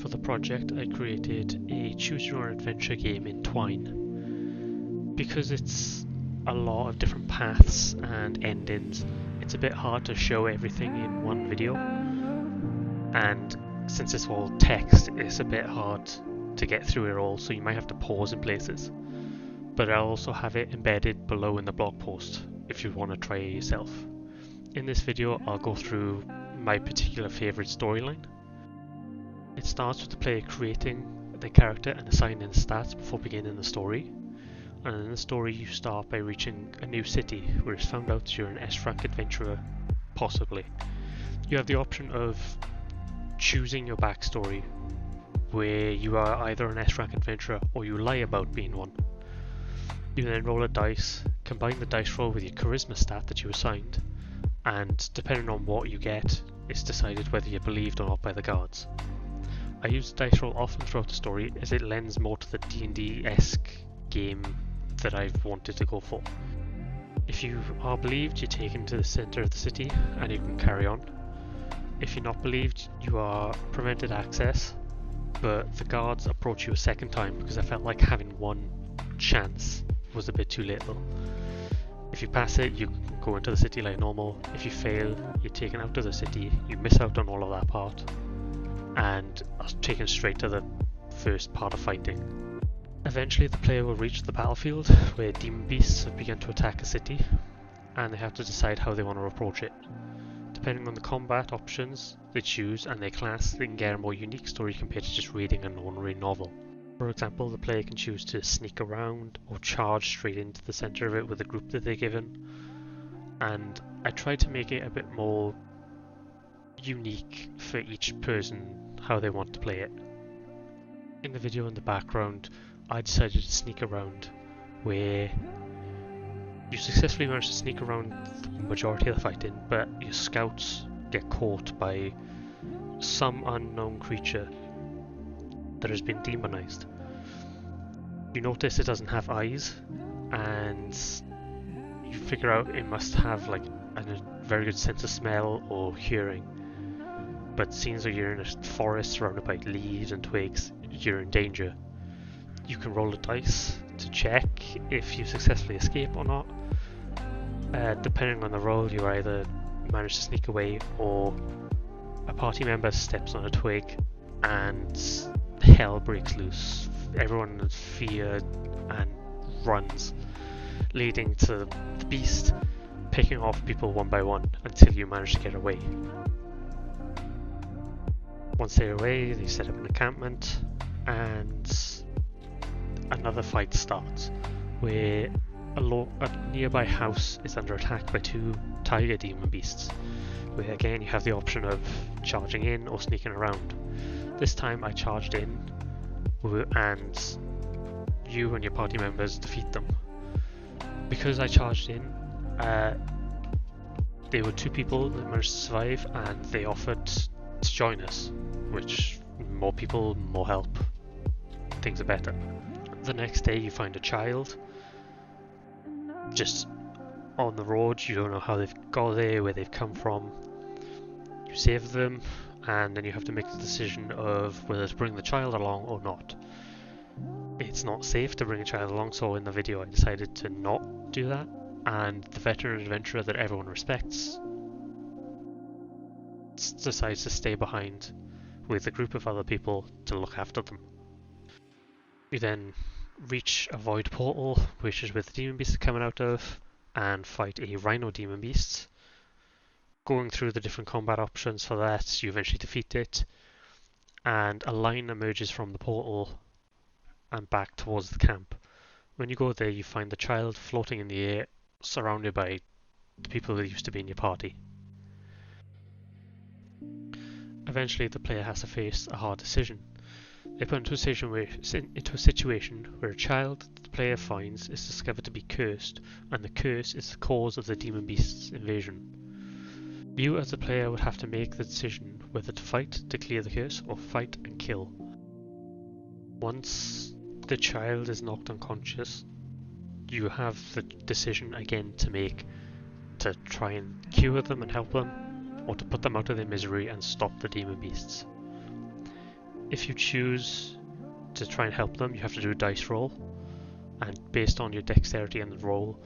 For the project, I created a choose your own adventure game in Twine. Because it's a lot of different paths and endings, it's a bit hard to show everything in one video. And since it's all text, it's a bit hard to get through it all, so you might have to pause in places. But I'll also have it embedded below in the blog post if you want to try it yourself. In this video, I'll go through my particular favourite storyline. It starts with the player creating the character and assigning stats before beginning the story. And in the story you start by reaching a new city where it's found out you're an S-rank adventurer, possibly. You have the option of choosing your backstory, where you are either an S-rank adventurer or you lie about being one. You then roll a dice, combine the dice roll with your charisma stat that you assigned, and depending on what you get, it's decided whether you're believed or not by the guards. I use the dice roll often throughout the story as it lends more to the D&D-esque game that I've wanted to go for. If you are believed, you're taken to the centre of the city and you can carry on. If you're not believed, you are prevented access, but the guards approach you a second time because I felt like having one chance was a bit too little. If you pass it, you can go into the city like normal. If you fail, you're taken out of the city, you miss out on all of that part, and are taken straight to the first part of fighting. Eventually the player will reach the battlefield where demon beasts have begun to attack a city, and they have to decide how they want to approach it. Depending on the combat options they choose and their class, they can get a more unique story compared to just reading an ordinary novel. For example, the player can choose to sneak around or charge straight into the centre of it with the group that they're given, and I tried to make it a bit more unique for each person how they want to play it. In the video in the background, I decided to sneak around, where you successfully manage to sneak around the majority of the fighting, but your scouts get caught by some unknown creature that has been demonized. You notice it doesn't have eyes, and you figure out it must have like a very good sense of smell or hearing. But seeing as you're in a forest surrounded by leaves and twigs, you're in danger. You can roll a dice to check if you successfully escape or not. Depending on the roll, you either manage to sneak away or a party member steps on a twig and hell breaks loose. Everyone is feared and runs, leading to the beast picking off people one by one until you manage to get away. Once they're away, they set up an encampment and another fight starts, where a nearby house is under attack by two tiger demon beasts, where again you have the option of charging in or sneaking around. This time I charged in, and you and your party members defeat them. Because I charged in, there were two people that managed to survive, and they offered to join us, which more people, more help, things are better. The next day you find a child just on the road. You don't know how they've got there, where they've come from. You save them, and then you have to make the decision of whether to bring the child along or not. It's not safe to bring a child along, so in the video I decided to not do that, and the veteran adventurer that everyone respects decides to stay behind with a group of other people to look after them. You then reach a void portal, which is where the demon beasts are coming out of, and fight a rhino demon beast. Going through the different combat options for that, you eventually defeat it, and a line emerges from the portal and back towards the camp. When you go there, you find the child floating in the air, surrounded by the people that used to be in your party. Eventually the player has to face a hard decision. They put into a situation where a child the player finds is discovered to be cursed, and the curse is the cause of the demon beast's invasion. You as a player would have to make the decision whether to fight to clear the curse or fight and kill. Once the child is knocked unconscious, you have the decision again to make, to try and cure them and help them, or to put them out of their misery and stop the demon beasts. If you choose to try and help them, you have to do a dice roll, and based on your dexterity and the roll,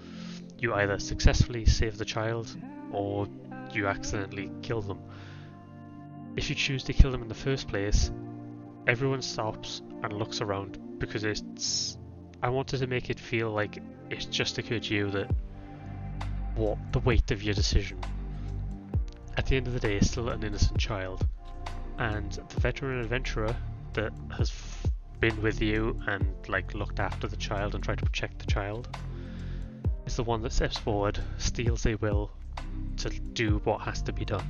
you either successfully save the child or you accidentally kill them. If you choose to kill them in the first place, everyone stops and looks around because I wanted to make it feel like it's just occurred to you that the weight of your decision. At the end of the day, it's still an innocent child, and the veteran adventurer that has been with you and like looked after the child and tried to protect the child is the one that steps forward, steals their will to do what has to be done.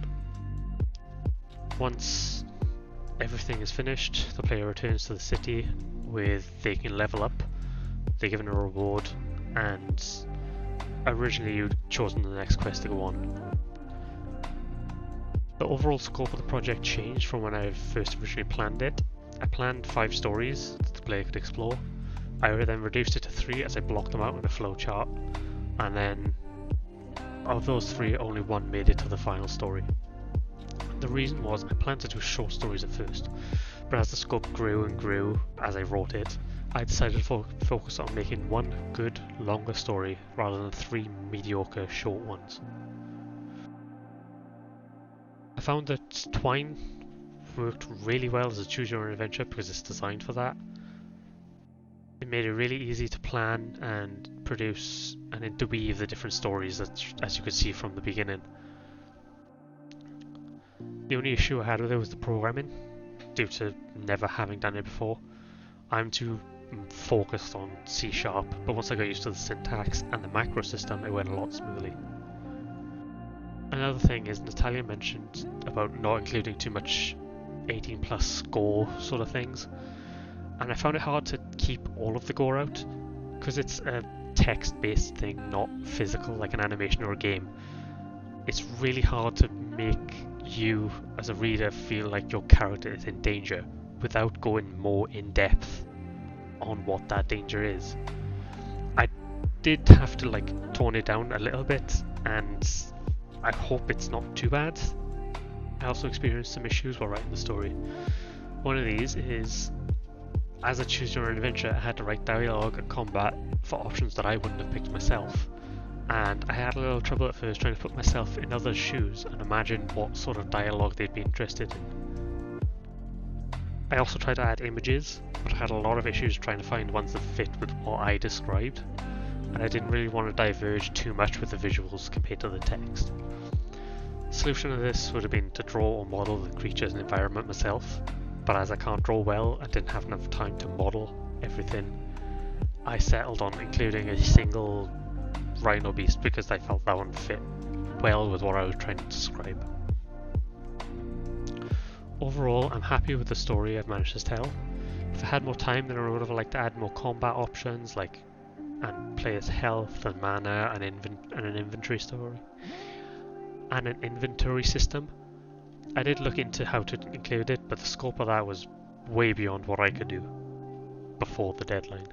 Once everything is finished, the player returns to the city with they can level up, they're given a reward, and originally you'd chosen the next quest to go on. The overall scope of the project changed from when I first originally planned it. I planned 5 stories that the player could explore. I then reduced it to 3 as I blocked them out in a flowchart, and then of those 3, only 1 made it to the final story. The reason was I planned to do short stories at first, but as the scope grew and grew as I wrote it, I decided to focus on making 1 good, longer story rather than 3 mediocre, short ones. I found that Twine worked really well as a choose your own adventure because it's designed for that. It made it really easy to plan and produce and interweave the different stories as you could see from the beginning. The only issue I had with it was the programming, due to never having done it before. I'm too focused on C#, but once I got used to the syntax and the macro system, it went a lot smoothly. Another thing is Natalia mentioned about not including too much 18+ gore sort of things, and I found it hard to keep all of the gore out because it's a text-based thing, not physical like an animation or a game. It's really hard to make you as a reader feel like your character is in danger without going more in depth on what that danger is. I did have to like tone it down a little bit, and I hope it's not too bad. I also experienced some issues while writing the story. One of these is, as a choose your own adventure, I had to write dialogue and combat for options that I wouldn't have picked myself, and I had a little trouble at first trying to put myself in others' shoes and imagine what sort of dialogue they'd be interested in. I also tried to add images, but I had a lot of issues trying to find ones that fit with what I described, and I didn't really want to diverge too much with the visuals compared to the text. The solution to this would have been to draw or model the creatures and environment myself, but as I can't draw well and didn't have enough time to model everything, I settled on including a single rhino beast because I felt that one fit well with what I was trying to describe. Overall, I'm happy with the story I've managed to tell. If I had more time, then I would have liked to add more combat options, like and players' health and mana and an inventory story and an inventory system. I did look into how to include it, but the scope of that was way beyond what I could do before the deadline.